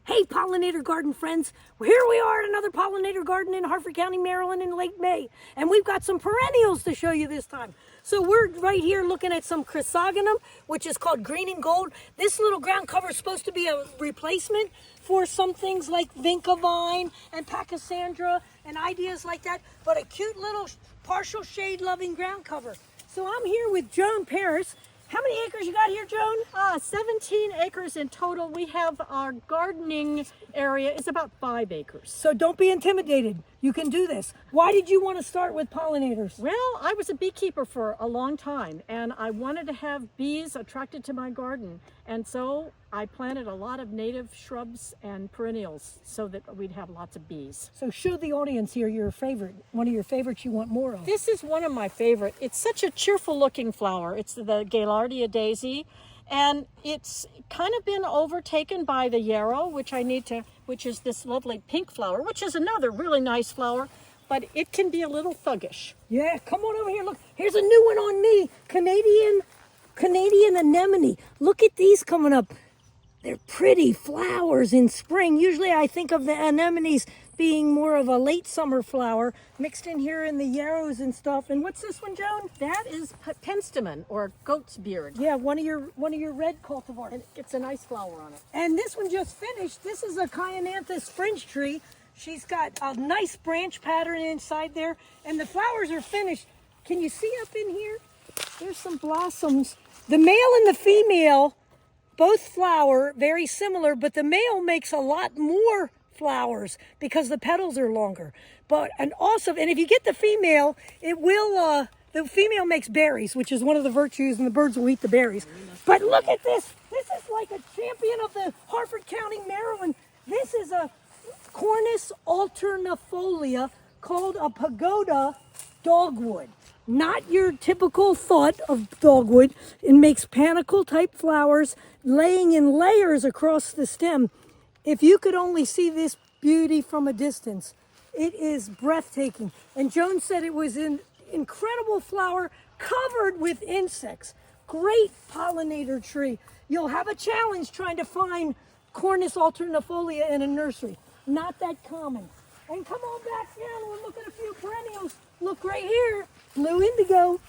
Hey, pollinator garden friends, well, here we are at another pollinator garden in Harford County, Maryland in late May. And we've got some perennials to show you this time. So we're right here looking at some chrysogonum, which is called green and gold. This little ground cover is supposed to be a replacement for some things like vinca vine and pachysandra and ideas like that, but a cute little partial shade loving ground cover. So I'm here with Joan Paris. How many acres you got here, Joan? 17 acres in total. We have our gardening area is about 5 acres. So don't be intimidated. You can do this. Why did you want to start with pollinators? Well, I was a beekeeper for a long time, and I wanted to have bees attracted to my garden. And so I planted a lot of native shrubs and perennials so that we'd have lots of bees. So show the audience here your favorite, one of your favorites you want more of. This is one of my favorite. It's such a cheerful looking flower. It's the Gaillardia daisy, and it's kind of been overtaken by the yarrow, which is this lovely pink flower, which is another really nice flower, but it can be a little thuggish. Yeah, come on over here. Look, here's a new one on me. Canadian anemone. Look at these coming up. They're pretty flowers in spring. Usually I think of the anemones being more of a late summer flower mixed in here in the yarrows and stuff. And what's this one, Joan? That is penstemon, or goat's beard. Yeah, one of your red cultivars. And it's a nice flower on it. And this one just finished. This is a Chionanthus fringe tree. She's got a nice branch pattern inside there, and the flowers are finished. Can you see up in here? There's some blossoms. The male and the female both flower very similar, but the male makes a lot more flowers because the petals are longer. And if you get the female, the female makes berries, which is one of the virtues, and the birds will eat the berries. But look at this. This is like a champion of the Harford County, Maryland. This is a Cornus alternifolia called a pagoda dogwood. Not your typical thought of dogwood. It makes panicle type flowers laying in layers across the stem. If you could only see this beauty from a distance, it is breathtaking. And Joan said it was an incredible flower covered with insects. Great pollinator tree. You'll have a challenge trying to find Cornus alternifolia in a nursery. Not that common. And come on back down, we'll look at a few perennials. Look right here, blue indigo.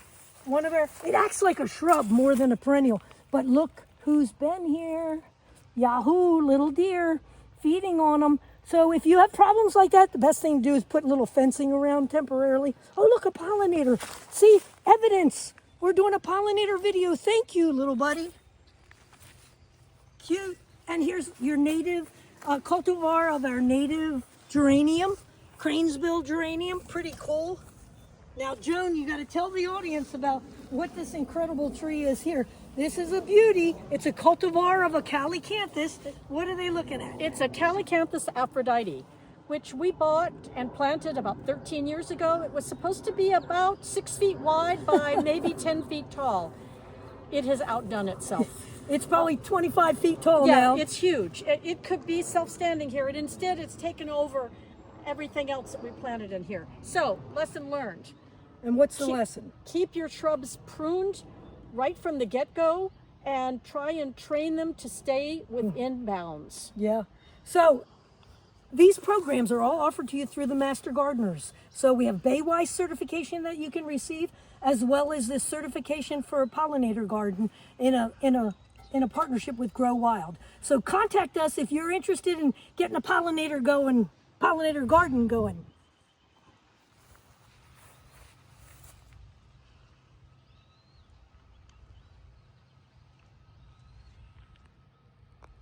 It acts like a shrub more than a perennial. But look who's been here. Yahoo, little deer, feeding on them. So if you have problems like that, the best thing to do is put a little fencing around temporarily. Oh, look, a pollinator. See, evidence. We're doing a pollinator video. Thank you, little buddy. Cute. And here's your native cultivar of our native geranium, cranesbill geranium. Pretty cool. Now, Joan, you got to tell the audience about what this incredible tree is here. This is a beauty. It's a cultivar of a calycanthus. What are they looking at? It's a Calycanthus Aphrodite, which we bought and planted about 13 years ago. It was supposed to be about 6 feet wide by maybe 10 feet tall. It has outdone itself. It's probably 25 feet tall now. Yeah, it's huge. It could be self-standing here, and instead it's taken over everything else that we planted in here. So, lesson learned. And what's the lesson? Keep your shrubs pruned right from the get-go and try and train them to stay within bounds. Yeah. So these programs are all offered to you through the Master Gardeners. So we have Baywise certification that you can receive, as well as this certification for a pollinator garden in a partnership with Grow Wild. So contact us if you're interested in getting a pollinator garden going.